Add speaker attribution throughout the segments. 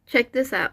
Speaker 1: Check this out.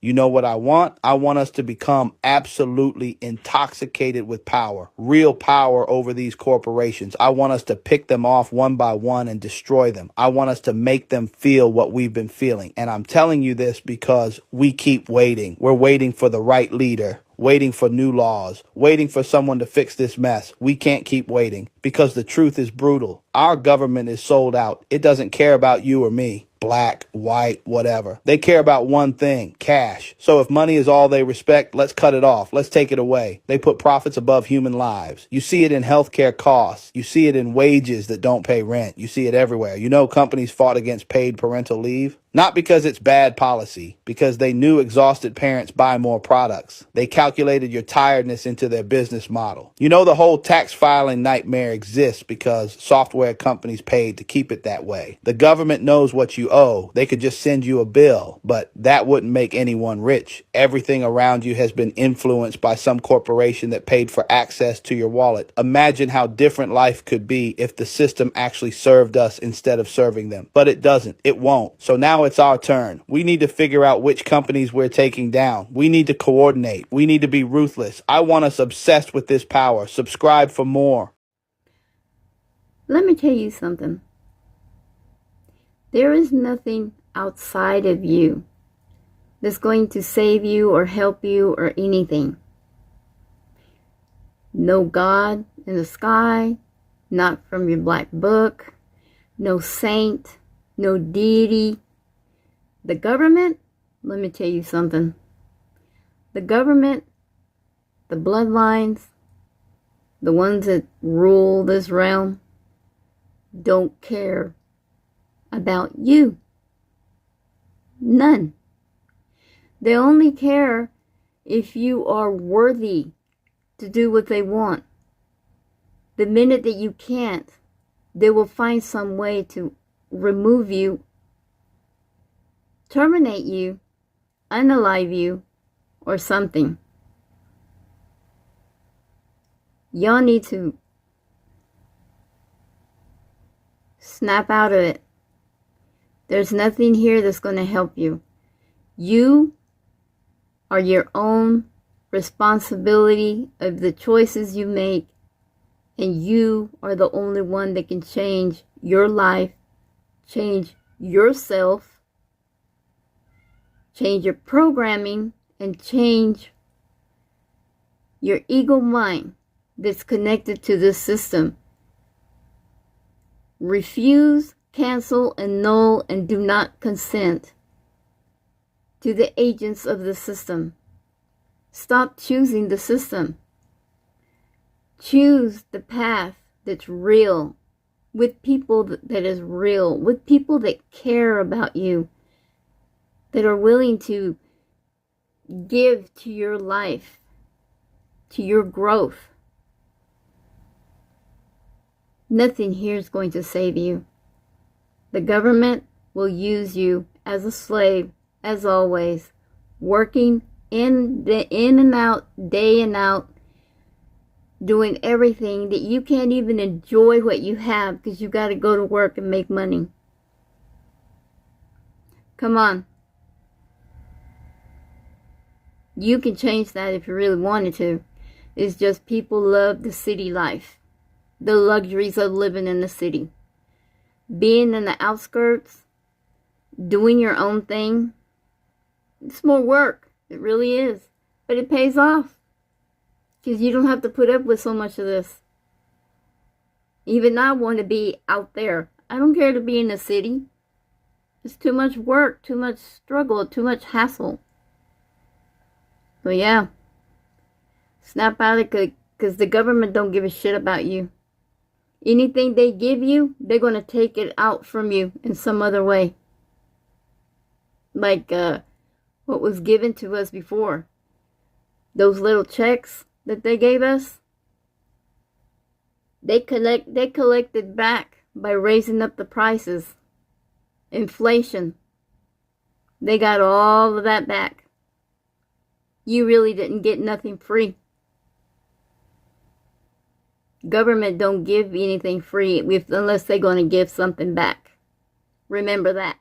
Speaker 2: You know what I want? I want us to become absolutely intoxicated with power, real power over these corporations. I want us to pick them off one by one and destroy them. I want us to make them feel what we've been feeling. And I'm telling you this because we keep waiting. We're waiting for the right leader, waiting for new laws, waiting for someone to fix this mess. We can't keep waiting because the truth is brutal. Our government is sold out. It doesn't care about you or me. Black, white, whatever. They care about one thing, cash. So if money is all they respect, let's cut it off. Let's take it away. They put profits above human lives. You see it in healthcare costs. You see it in wages that don't pay rent. You see it everywhere. You know companies fought against paid parental leave? Not because it's bad policy, because they knew exhausted parents buy more products. They calculated your tiredness into their business model. You know the whole tax filing nightmare exists because software companies paid to keep it that way. The government knows what you owe. They could just send you a bill, but that wouldn't make anyone rich. Everything around you has been influenced by some corporation that paid for access to your wallet. Imagine how different life could be if the system actually served us instead of serving them. But it doesn't. It won't. So now it's our turn. We need to figure out which companies we're taking down. We need to coordinate. We need to be ruthless. I want us obsessed with this power. Subscribe for more.
Speaker 1: Let me tell you something. There is nothing outside of you that's going to save you or help you or anything. No God in the sky, not from your black book, no saint, no deity. The government, let me tell you something. The government, the bloodlines, the ones that rule this realm, don't care about you. None. They only care if you are worthy to do what they want. The minute that you can't, they will find some way to remove you, terminate you, unalive you, or something. Y'all need to snap out of it. There's nothing here that's going to help you. You are your own responsibility of the choices you make, and you are the only one that can change your life, change yourself, change your programming, and change your ego mind that's connected to this system. Refuse, cancel, annul, and do not consent to the agents of the system. Stop choosing the system. Choose the path that's real, with people that is real, with people that care about you, that are willing to give to your life, to your growth. Nothing here is going to save you. The government will use you as a slave, as always, working in and out, day and out, doing everything that you can't even enjoy what you have because you got to go to work and make money. Come on. You can change that if you really wanted to. It's just people love the city life, the luxuries of living in the city. Being in the outskirts, doing your own thing, it's more work. It really is. But it pays off. Because you don't have to put up with so much of this. Even I want to be out there. I don't care to be in the city. It's too much work, too much struggle, too much hassle. So yeah, snap out of it because the government don't give a shit about you. Anything they give you, they're going to take it out from you in some other way. Like what was given to us before. Those little checks that they gave us, they collected back by raising up the prices. Inflation. They got all of that back. You really didn't get nothing free. Government don't give anything free unless they're going to give something back. Remember that.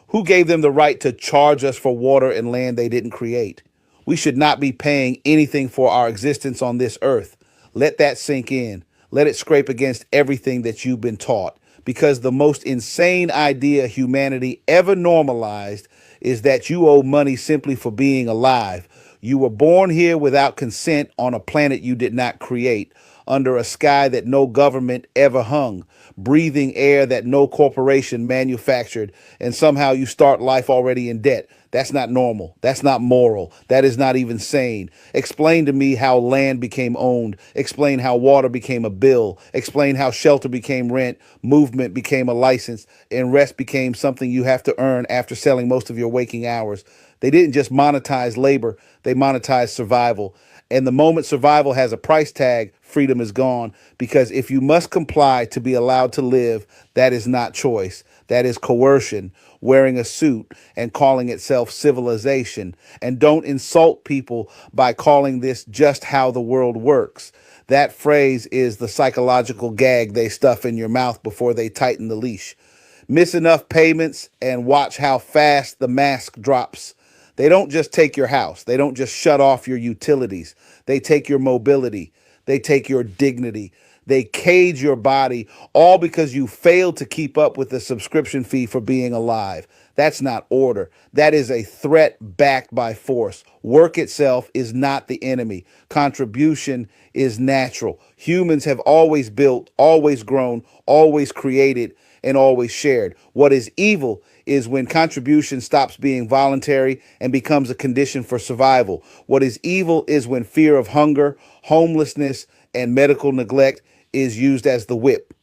Speaker 2: Who gave them the right to charge us for water and land they didn't create? We should not be paying anything for our existence on this earth. Let that sink in. Let it scrape against everything that you've been taught. Because the most insane idea humanity ever normalized is that you owe money simply for being alive. You were born here without consent on a planet you did not create, under a sky that no government ever hung, breathing air that no corporation manufactured, and somehow you start life already in debt. That's not normal. That's not moral. That is not even sane. Explain to me how land became owned. Explain how water became a bill. Explain how shelter became rent, movement became a license, and rest became something you have to earn after selling most of your waking hours. They didn't just monetize labor, they monetized survival. And the moment survival has a price tag, freedom is gone. Because if you must comply to be allowed to live, that is not choice. That is coercion, wearing a suit and calling itself civilization. And don't insult people by calling this just how the world works. That phrase is the psychological gag they stuff in your mouth before they tighten the leash. Miss enough payments and watch how fast the mask drops. They don't just take your house. They don't just shut off your utilities. They take your mobility. They take your dignity. They cage your body, all because you failed to keep up with the subscription fee for being alive. That's not order. That is a threat backed by force. Work itself is not the enemy. Contribution is natural. Humans have always built, always grown, always created, and always shared. What is evil is when contribution stops being voluntary and becomes a condition for survival. What is evil is when fear of hunger, homelessness, and medical neglect is used as the whip.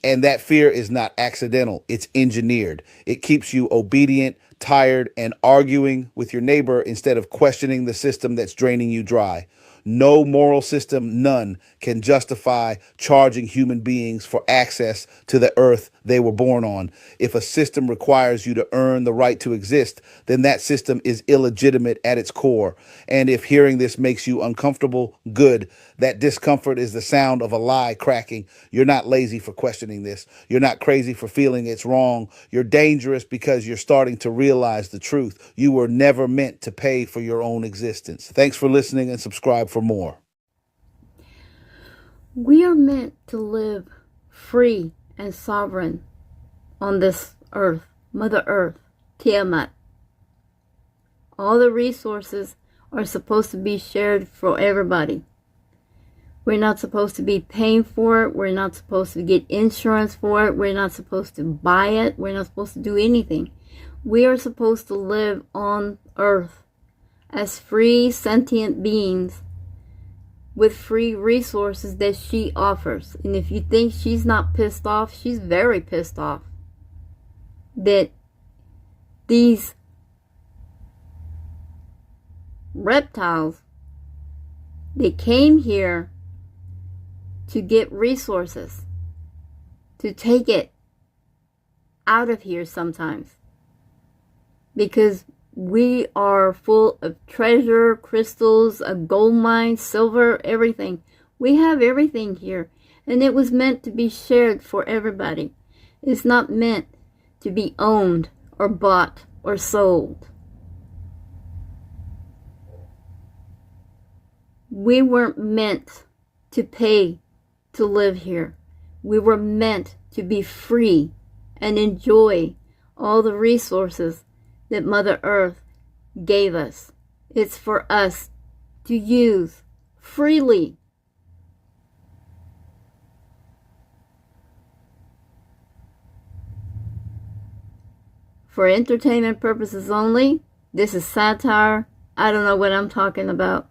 Speaker 2: And that fear is not accidental. It's engineered. It keeps you obedient, tired, and arguing with your neighbor instead of questioning the system that's draining you dry. No moral system, none, can justify charging human beings for access to the earth they were born on. If a system requires you to earn the right to exist, then that system is illegitimate at its core. And if hearing this makes you uncomfortable, good. That discomfort is the sound of a lie cracking. You're not lazy for questioning this. You're not crazy for feeling it's wrong. You're dangerous because you're starting to realize the truth. You were never meant to pay for your own existence. Thanks for listening and subscribe for more.
Speaker 1: We are meant to live free and sovereign on this earth, Mother Earth, Tiamat. All the resources are supposed to be shared for everybody. We're not supposed to be paying for it. We're not supposed to get insurance for it. We're not supposed to buy it. We're not supposed to do anything. We are supposed to live on earth as free, sentient beings with free resources that she offers. And if you think she's not pissed off, she's very pissed off that these reptiles, they came here to get resources, to take it out of here sometimes, because we are full of treasure, crystals, a gold mine, silver, everything. We have everything here, and it was meant to be shared for everybody. It's not meant to be owned or bought or sold. We weren't meant to pay to live here. We were meant to be free and enjoy all the resources that Mother Earth gave us. It's for us to use freely. For entertainment purposes only, this is satire. I don't know what I'm talking about.